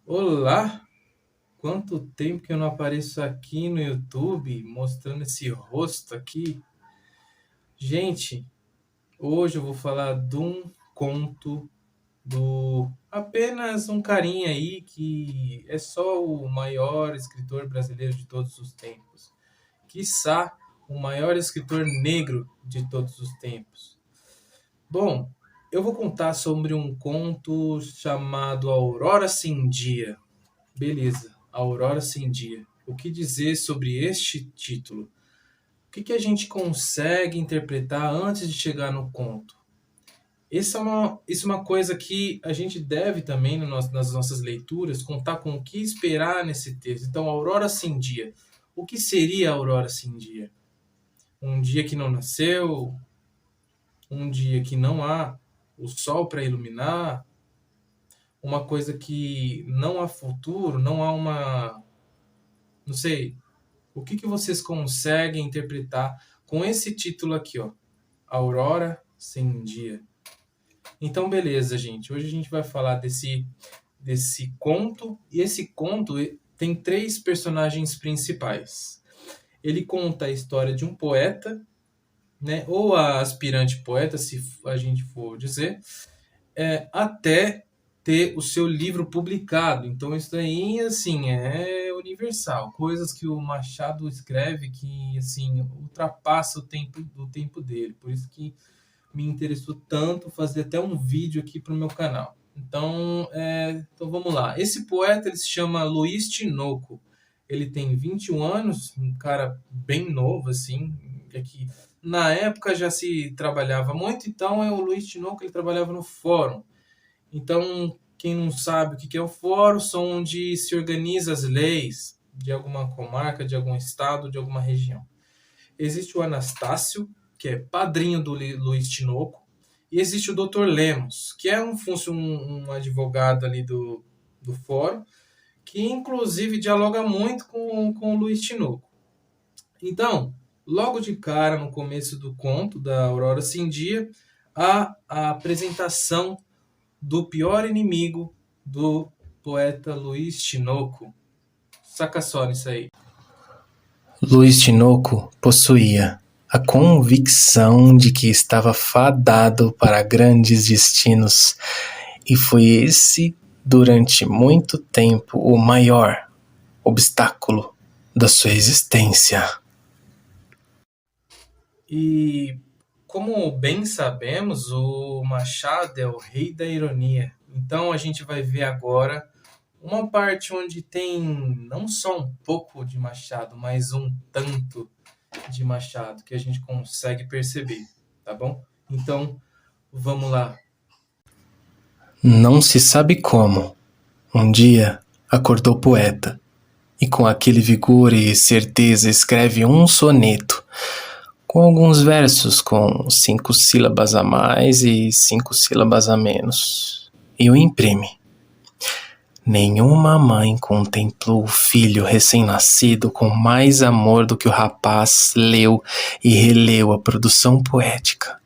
Olá! Quanto tempo que eu não apareço aqui no YouTube mostrando esse rosto aqui. Gente, hoje eu vou falar de um conto do apenas um carinha aí que é só o maior escritor brasileiro de todos os tempos. Quiçá o maior escritor negro de todos os tempos. Bom, eu vou contar sobre um conto chamado Aurora Sem Dia. Beleza, Aurora Sem Dia. O que dizer sobre este título? O que a gente consegue interpretar antes de chegar no conto? Isso é uma coisa que a gente deve também nas nossas leituras contar com o que esperar nesse texto. Então, Aurora Sem Dia. O que seria Aurora Sem Dia? Um dia que não nasceu, um dia que não há o sol para iluminar, uma coisa que não há futuro, não há uma. Não sei. O que vocês conseguem interpretar com esse título aqui, ó? Aurora Sem Dia. Então, beleza, gente. Hoje a gente vai falar desse conto. E esse conto tem três personagens principais. Ele conta a história de um poeta, né? Ou a aspirante poeta, se a gente for dizer, até ter o seu livro publicado. Então isso daí, assim, é universal. Coisas que o Machado escreve que, assim, ultrapassa o tempo dele. Por isso que me interessou tanto fazer até um vídeo aqui para o meu canal. Então vamos lá. Esse poeta ele se chama Luiz Tinoco. Ele tem 21 anos, um cara bem novo, assim, é que na época já se trabalhava muito, então o Luiz Tinoco ele trabalhava no fórum. Então, quem não sabe o que é o fórum, são onde se organiza as leis de alguma comarca, de algum estado, de alguma região. Existe o Anastácio, que é padrinho do Luiz Tinoco, e existe o Dr. Lemos, que é um advogado ali do fórum, que inclusive dialoga muito com o Luiz Tinoco. Então, logo de cara, no começo do conto da Aurora Sem Dia, há a apresentação do pior inimigo do poeta Luiz Tinoco. Saca só nisso aí. Luiz Tinoco possuía a convicção de que estava fadado para grandes destinos, e foi esse, durante muito tempo, o maior obstáculo da sua existência. E como bem sabemos, o Machado é o rei da ironia. Então a gente vai ver agora uma parte onde tem não só um pouco de Machado, mas um tanto de Machado que a gente consegue perceber, tá bom? Então vamos lá. Não se sabe como, um dia acordou poeta, e com aquele vigor e certeza escreve um soneto, com alguns versos com 5 sílabas a mais e 5 sílabas a menos, e o imprime. Nenhuma mãe contemplou o filho recém-nascido com mais amor do que o rapaz leu e releu a produção poética,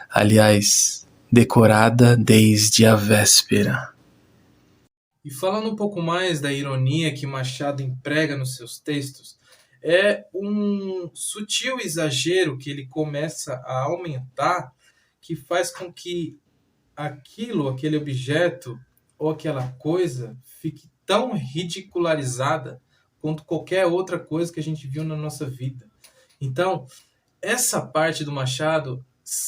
aliás, decorada desde a véspera. E falando um pouco mais da ironia que Machado emprega nos seus textos, é um sutil exagero que ele começa a aumentar, que faz com que aquele objeto ou aquela coisa fique tão ridicularizada quanto qualquer outra coisa que a gente viu na nossa vida. Então, essa parte do Machado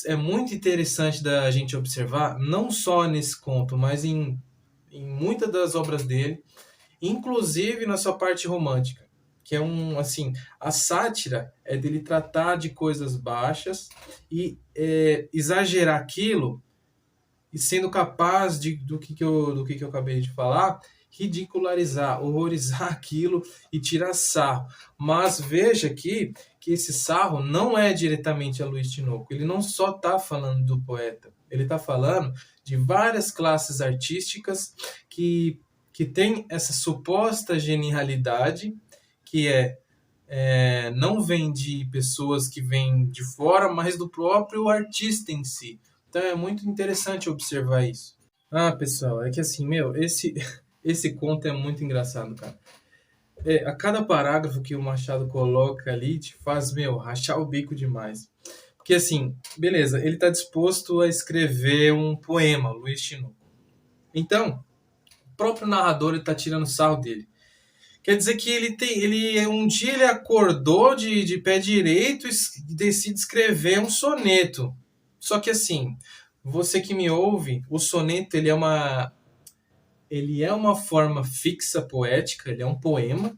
é muito interessante da gente observar, não só nesse conto, mas em muitas das obras dele, inclusive na sua parte romântica, que é assim, a sátira é dele tratar de coisas baixas e exagerar aquilo e sendo capaz do que eu acabei de falar, ridicularizar, horrorizar aquilo e tirar sarro. Mas veja aqui que esse sarro não é diretamente a Luiz Tinoco. Ele não só está falando do poeta, ele está falando de várias classes artísticas que têm essa suposta genialidade, que não vem de pessoas que vêm de fora, mas do próprio artista em si. Então é muito interessante observar isso. Ah, pessoal, é que assim, meu, Esse conto é muito engraçado, cara. A cada parágrafo que o Machado coloca ali te faz, rachar o bico demais. Porque assim, beleza, ele está disposto a escrever um poema, Luiz Tinoco. Então, o próprio narrador está tirando sarro dele. Quer dizer que um dia ele acordou de pé direito e decide escrever um soneto. Só que assim, você que me ouve, o soneto ele é uma forma fixa poética, ele é um poema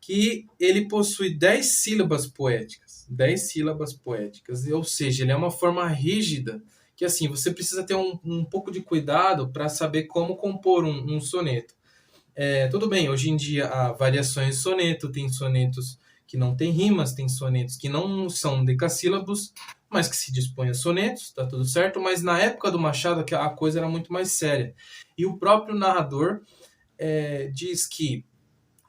que ele possui 10 sílabas poéticas. 10 sílabas poéticas, ou seja, ele é uma forma rígida que assim, você precisa ter um pouco de cuidado para saber como compor um soneto. Tudo bem, hoje em dia há variações de soneto, tem sonetos que não têm rimas, tem sonetos que não são decassílabos, mas que se dispõem a sonetos, tá tudo certo, mas na época do Machado a coisa era muito mais séria. E o próprio narrador diz que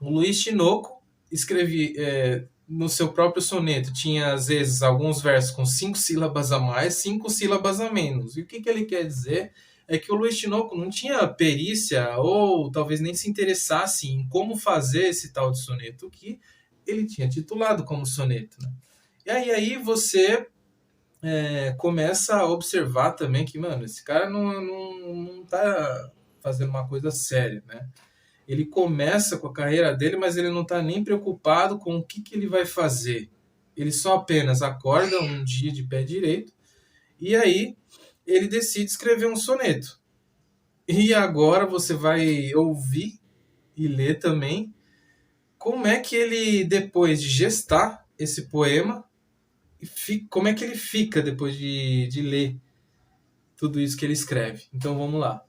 o Luiz Tinoco escrevia no seu próprio soneto, tinha às vezes alguns versos com 5 sílabas a mais, 5 sílabas a menos. E o que ele quer dizer é que o Luiz Tinoco não tinha perícia ou talvez nem se interessasse em como fazer esse tal de soneto que ele tinha titulado como soneto. Né? E aí você começa a observar também que, mano, esse cara não tá fazendo uma coisa séria, né? Ele começa com a carreira dele, mas ele não está nem preocupado com o que ele vai fazer. Ele só apenas acorda um dia de pé direito e aí ele decide escrever um soneto. E agora você vai ouvir e ler também como é que ele, depois de gestar esse poema, como é que ele fica depois de ler tudo isso que ele escreve. Então vamos lá.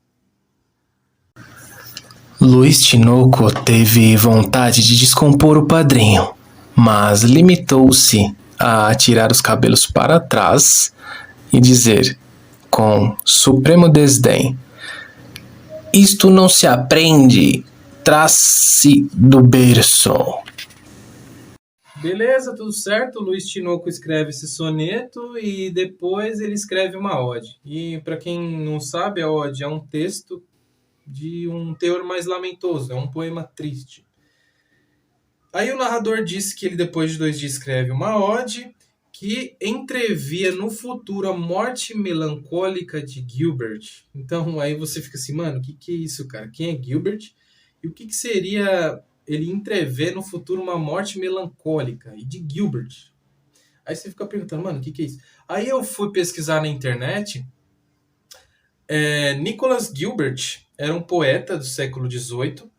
Luiz Tinoco teve vontade de descompor o padrinho, mas limitou-se a tirar os cabelos para trás e dizer, com supremo desdém: "Isto não se aprende, traz-se do berço." Beleza, tudo certo. Luiz Tinoco escreve esse soneto e depois ele escreve uma ode. E para quem não sabe, a ode é um texto de um teor mais lamentoso, é um poema triste. Aí o narrador disse que ele depois de 2 dias escreve uma ode que entrevia no futuro a morte melancólica de Gilbert. Então aí você fica assim, mano, o que é isso, cara? Quem é Gilbert? E o que seria ele entrever no futuro uma morte melancólica e de Gilbert? Aí você fica perguntando, mano, o que é isso? Aí eu fui pesquisar na internet. Nicholas Gilbert era um poeta do século XVIII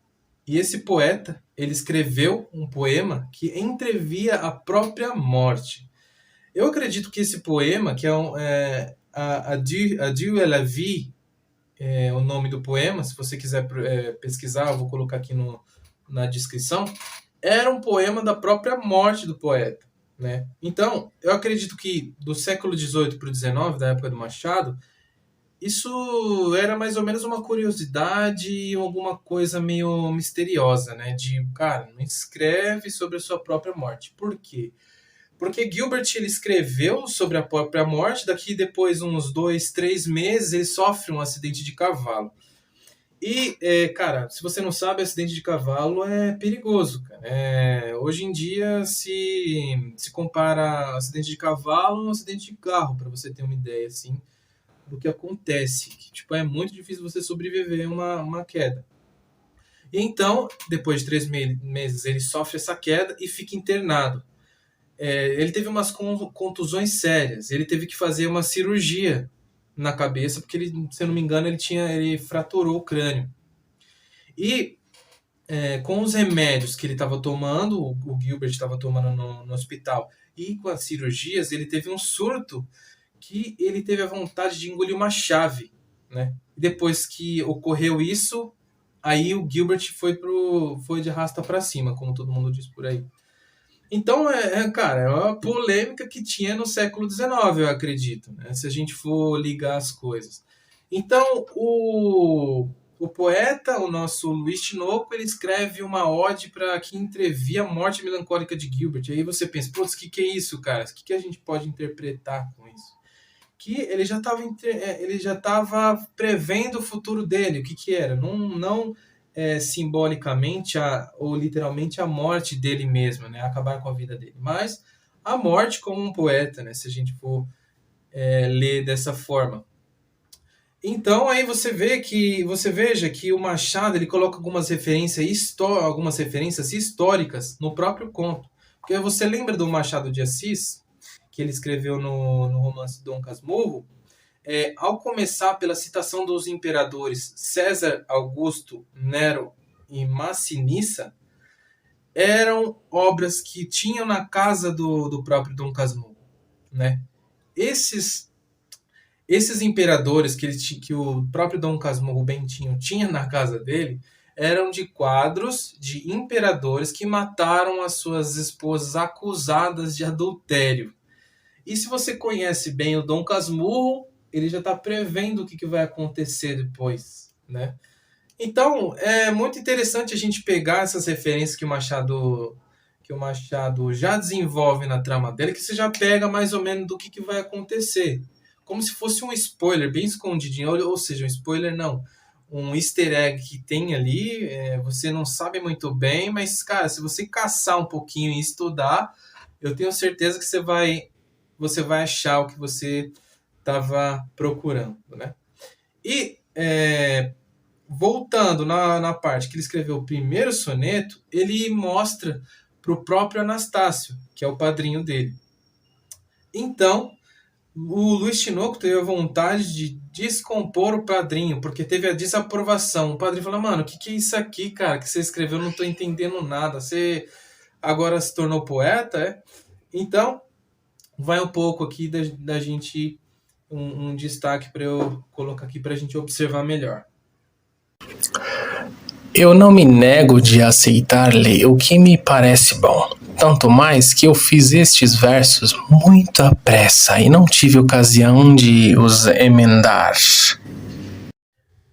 e esse poeta ele escreveu um poema que entrevia a própria morte. Eu acredito que esse poema, que é Adieu à la vie, é o nome do poema, se você quiser pesquisar, eu vou colocar aqui na descrição, era um poema da própria morte do poeta. Né? Então, eu acredito que do século XVIII para o XIX, da época do Machado, isso era mais ou menos uma curiosidade e alguma coisa meio misteriosa, né? De, cara, não escreve sobre a sua própria morte. Por quê? Porque Gilbert ele escreveu sobre a própria morte, daqui depois uns 2, 3 meses ele sofre um acidente de cavalo. E, cara, se você não sabe, acidente de cavalo é perigoso. Cara. Hoje em dia se compara acidente de cavalo a um acidente de carro, para você ter uma ideia, assim, do que acontece. Que, tipo, é muito difícil você sobreviver a uma queda. E então, depois de 3 meses, ele sofre essa queda e fica internado. Ele teve umas contusões sérias. Ele teve que fazer uma cirurgia na cabeça, porque ele, se eu não me engano, ele fraturou o crânio. E com os remédios que ele estava tomando, o Gilbert estava tomando no hospital, e com as cirurgias, ele teve um surto que ele teve a vontade de engolir uma chave, né? E depois que ocorreu isso, aí o Gilbert foi de arrasta para cima, como todo mundo diz por aí. Então, cara, é uma polêmica que tinha no século XIX, eu acredito, né? Se a gente for ligar as coisas. Então, o poeta, o nosso Luiz Tinoco, ele escreve uma ode para que entrevia a morte melancólica de Gilbert. E aí você pensa, putz, o que é isso, cara? O que a gente pode interpretar com isso? Que ele já estava prevendo o futuro dele. O que era? Não simbolicamente ou literalmente a morte dele mesmo, né? Acabar com a vida dele, mas a morte como um poeta, né? Se a gente for ler dessa forma. Então aí você veja que o Machado ele coloca algumas referências históricas no próprio conto. Porque você lembra do Machado de Assis, que ele escreveu no romance Dom Casmurro, ao começar pela citação dos imperadores César, Augusto, Nero e Massinissa, eram obras que tinham na casa do próprio Dom Casmurro, né? Esses imperadores que o próprio Dom Casmurro Bentinho tinha na casa dele eram de quadros de imperadores que mataram as suas esposas acusadas de adultério. E se você conhece bem o Dom Casmurro, ele já está prevendo o que vai acontecer depois, né? Então, é muito interessante a gente pegar essas referências que o Machado já desenvolve na trama dele, que você já pega mais ou menos do que vai acontecer. Como se fosse um spoiler bem escondidinho, ou seja, um spoiler não, um easter egg que tem ali, você não sabe muito bem, mas, cara, se você caçar um pouquinho e estudar, eu tenho certeza que você vai achar o que você estava procurando, né? E voltando na parte que ele escreveu o primeiro soneto, ele mostra para o próprio Anastácio, que é o padrinho dele. Então, o Luiz Tinoco teve a vontade de descompor o padrinho, porque teve a desaprovação. O padrinho falou, mano, o que é isso aqui, cara, que você escreveu? Eu não estou entendendo nada. Você agora se tornou poeta, é? Então, vai um pouco aqui da gente, um destaque para eu colocar aqui para a gente observar melhor. Eu não me nego de aceitar-lhe o que me parece bom, tanto mais que eu fiz estes versos muito à pressa e não tive ocasião de os emendar.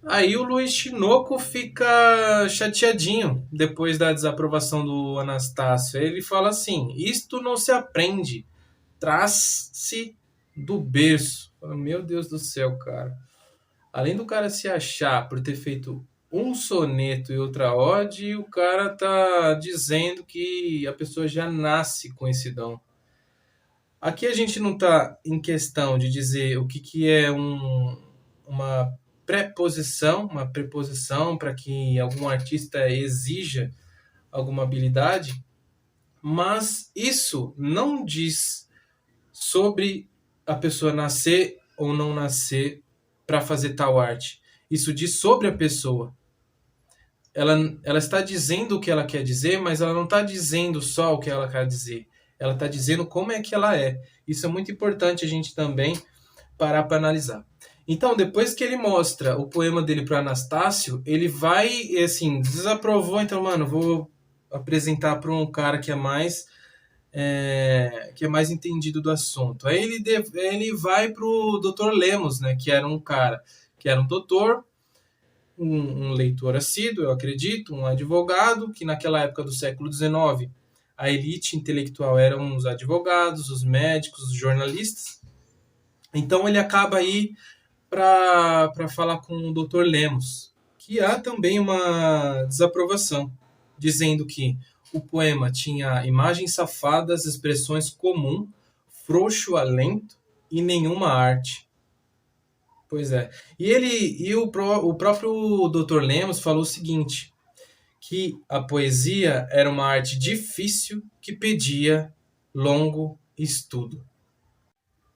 Aí o Luiz Tinoco fica chateadinho depois da desaprovação do Anastácio. Ele fala assim: isto não se aprende, traz-se do berço. Meu Deus do céu, cara. Além do cara se achar por ter feito um soneto e outra ode, o cara tá dizendo que a pessoa já nasce com esse dom. Aqui a gente não está em questão de dizer o que é uma uma preposição para que algum artista exija alguma habilidade, mas isso não diz sobre a pessoa nascer ou não nascer para fazer tal arte. Isso diz sobre a pessoa. Ela está dizendo o que ela quer dizer, mas ela não está dizendo só o que ela quer dizer. Ela está dizendo como é que ela é. Isso é muito importante a gente também parar para analisar. Então, depois que ele mostra o poema dele para Anastácio, ele vai, assim, desaprovou. Então, mano, vou apresentar para um cara que é mais entendido do assunto. Aí ele vai para o Dr. Lemos, né, que era um cara, que era um doutor, um leitor assíduo, eu acredito, um advogado, que naquela época do século XIX, a elite intelectual eram os advogados, os médicos, os jornalistas. Então ele acaba aí para falar com o Dr. Lemos, que há também uma desaprovação, dizendo que o poema tinha imagens safadas, expressões comum, frouxo alento e nenhuma arte. Pois é. E o próprio Dr. Lemos falou o seguinte, que a poesia era uma arte difícil que pedia longo estudo.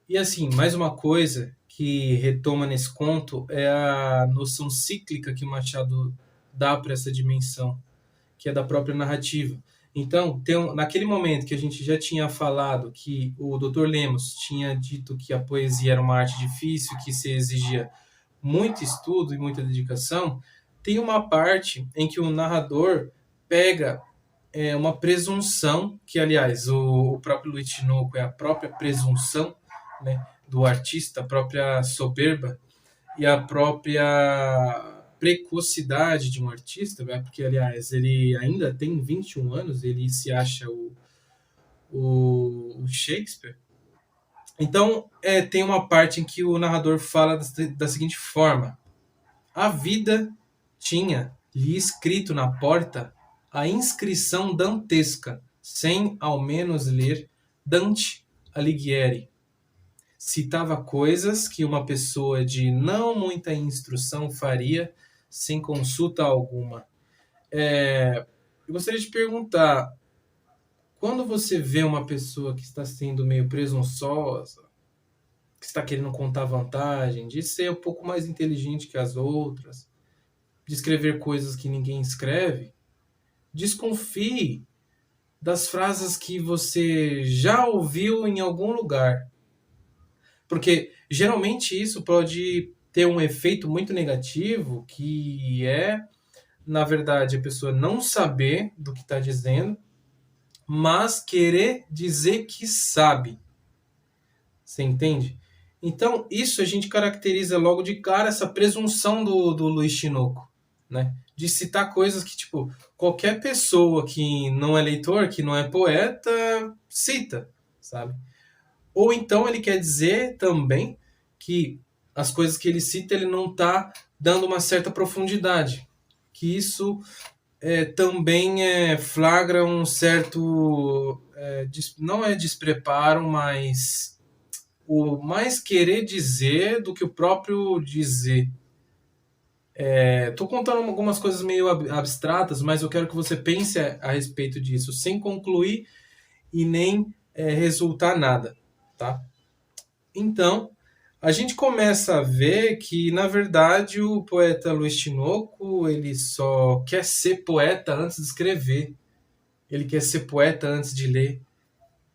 E assim, mais uma coisa que retoma nesse conto é a noção cíclica que o Machado dá para essa dimensão, que é da própria narrativa. Então, naquele momento que a gente já tinha falado que o Dr. Lemos tinha dito que a poesia era uma arte difícil, que se exigia muito estudo e muita dedicação, tem uma parte em que o narrador pega uma presunção, que aliás o próprio Luiz Tinoco é a própria presunção, né, do artista, a própria soberba e a própria precocidade de um artista, né, porque aliás ele ainda tem 21 anos, ele se acha o Shakespeare. Então tem uma parte em que o narrador fala da seguinte forma: a vida tinha li escrito na porta a inscrição dantesca, sem ao menos ler Dante Alighieri. Citava coisas que uma pessoa de não muita instrução faria sem consulta alguma. Eu gostaria de perguntar, quando você vê uma pessoa que está sendo meio presunçosa, que está querendo contar vantagem, de ser um pouco mais inteligente que as outras, de escrever coisas que ninguém escreve, desconfie das frases que você já ouviu em algum lugar. Porque geralmente isso pode ter um efeito muito negativo, que é, na verdade, a pessoa não saber do que está dizendo, mas querer dizer que sabe. Você entende? Então, isso a gente caracteriza logo de cara essa presunção do Luiz Tinoco, né? De citar coisas que, tipo, qualquer pessoa que não é leitor, que não é poeta, cita, sabe? Ou então ele quer dizer também que as coisas que ele cita, ele não está dando uma certa profundidade. Que isso também flagra um certo... não é despreparo, mas o mais querer dizer do que o próprio dizer. Estou contando algumas coisas meio abstratas, mas eu quero que você pense a respeito disso, sem concluir e nem resultar nada, tá? Então, a gente começa a ver que, na verdade, o poeta Luiz Tinoco, ele só quer ser poeta antes de escrever. Ele quer ser poeta antes de ler.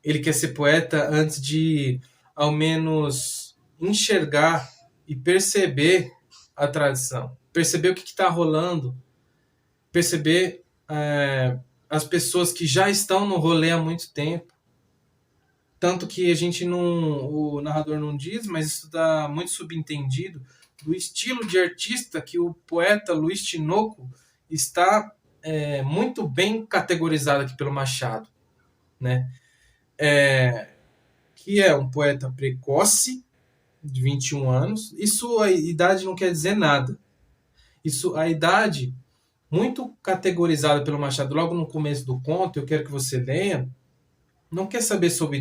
Ele quer ser poeta antes de, ao menos, enxergar e perceber a tradição. Perceber o que está rolando. Perceber as pessoas que já estão no rolê há muito tempo. Tanto que a gente não, o narrador não diz, mas isso está muito subentendido, do estilo de artista que o poeta Luiz Tinoco está muito bem categorizado aqui pelo Machado, né? Que é um poeta precoce, de 21 anos. Isso, a idade não quer dizer nada. Isso, a idade, muito categorizada pelo Machado logo no começo do conto, eu quero que você leia, não quer saber sobre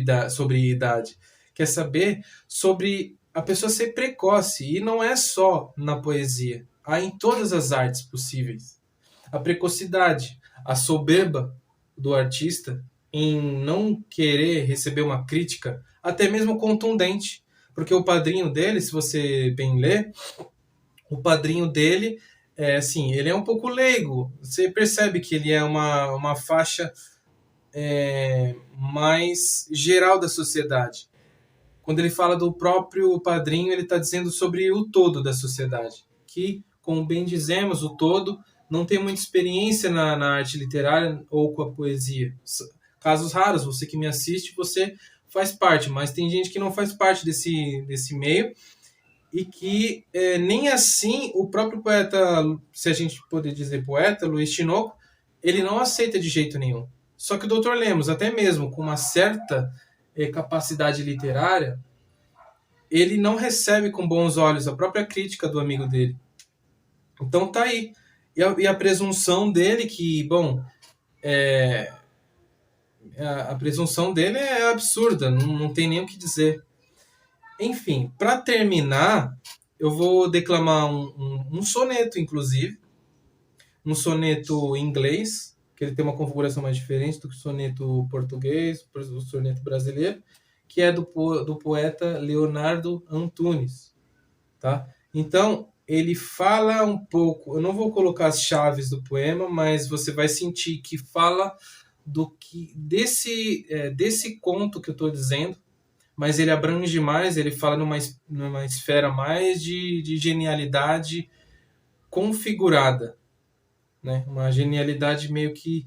idade, quer saber sobre a pessoa ser precoce. E não é só na poesia, há em todas as artes possíveis. A precocidade, a soberba do artista em não querer receber uma crítica, até mesmo contundente. Porque o padrinho dele, se você bem ler, o padrinho dele assim, ele é um pouco leigo. Você percebe que ele é uma faixa mais geral da sociedade. Quando ele fala do próprio padrinho, ele está dizendo sobre o todo da sociedade, que, como bem dizemos, o todo não tem muita experiência na arte literária ou com a poesia. Casos raros, você que me assiste, você faz parte, mas tem gente que não faz parte desse meio e que nem assim o próprio poeta, se a gente poder dizer poeta, Luiz Tinoco, ele não aceita de jeito nenhum. Só que o Dr. Lemos, até mesmo com uma certa capacidade literária, ele não recebe com bons olhos a própria crítica do amigo dele. Então tá aí. E a presunção dele que, bom, a presunção dele é absurda, não tem nem o que dizer. Enfim, para terminar, eu vou declamar um soneto, inclusive, um soneto em inglês, que ele tem uma configuração mais diferente do que o soneto português, o soneto brasileiro, que é do poeta Leonardo Antunes. Tá? Então, ele fala um pouco, eu não vou colocar as chaves do poema, mas você vai sentir que fala desse conto que eu estou dizendo, mas ele abrange mais, ele fala numa esfera mais de genialidade configurada, né? Uma genialidade meio que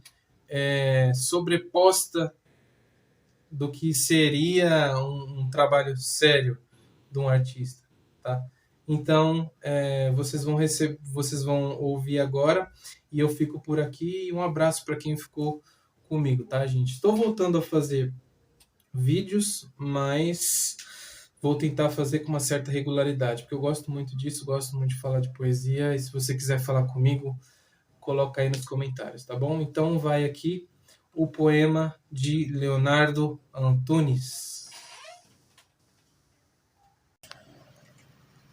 sobreposta do que seria um trabalho sério de um artista, tá? Então, vocês vão ouvir agora e eu fico por aqui. E um abraço para quem ficou comigo, tá, gente? Estou voltando a fazer vídeos, mas vou tentar fazer com uma certa regularidade, porque eu gosto muito disso, gosto muito de falar de poesia, e se você quiser falar comigo, coloca aí nos comentários, tá bom? Então vai aqui o poema de Leonardo Antunes.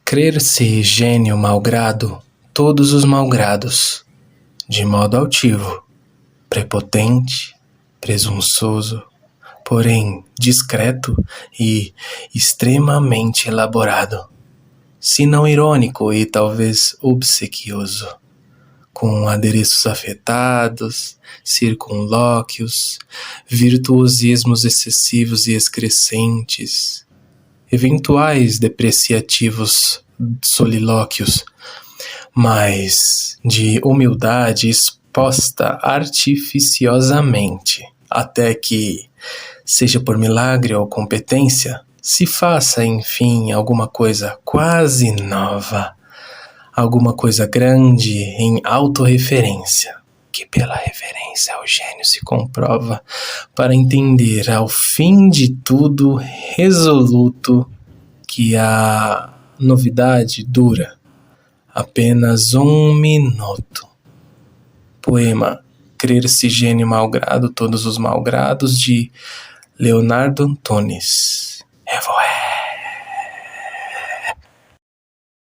Crer-se gênio malgrado todos os malgrados, de modo altivo, prepotente, presunçoso, porém discreto e extremamente elaborado, se não irônico e talvez obsequioso, com adereços afetados, circunlóquios, virtuosismos excessivos e excrescentes, eventuais depreciativos solilóquios, mas de humildade exposta artificiosamente, até que, seja por milagre ou competência, se faça, enfim, alguma coisa quase nova, alguma coisa grande em autorreferência, que pela referência ao gênio se comprova, para entender ao fim de tudo resoluto que a novidade dura apenas 1 minuto. Poema Crer-se gênio malgrado todos os malgrados, de Leonardo Antunes.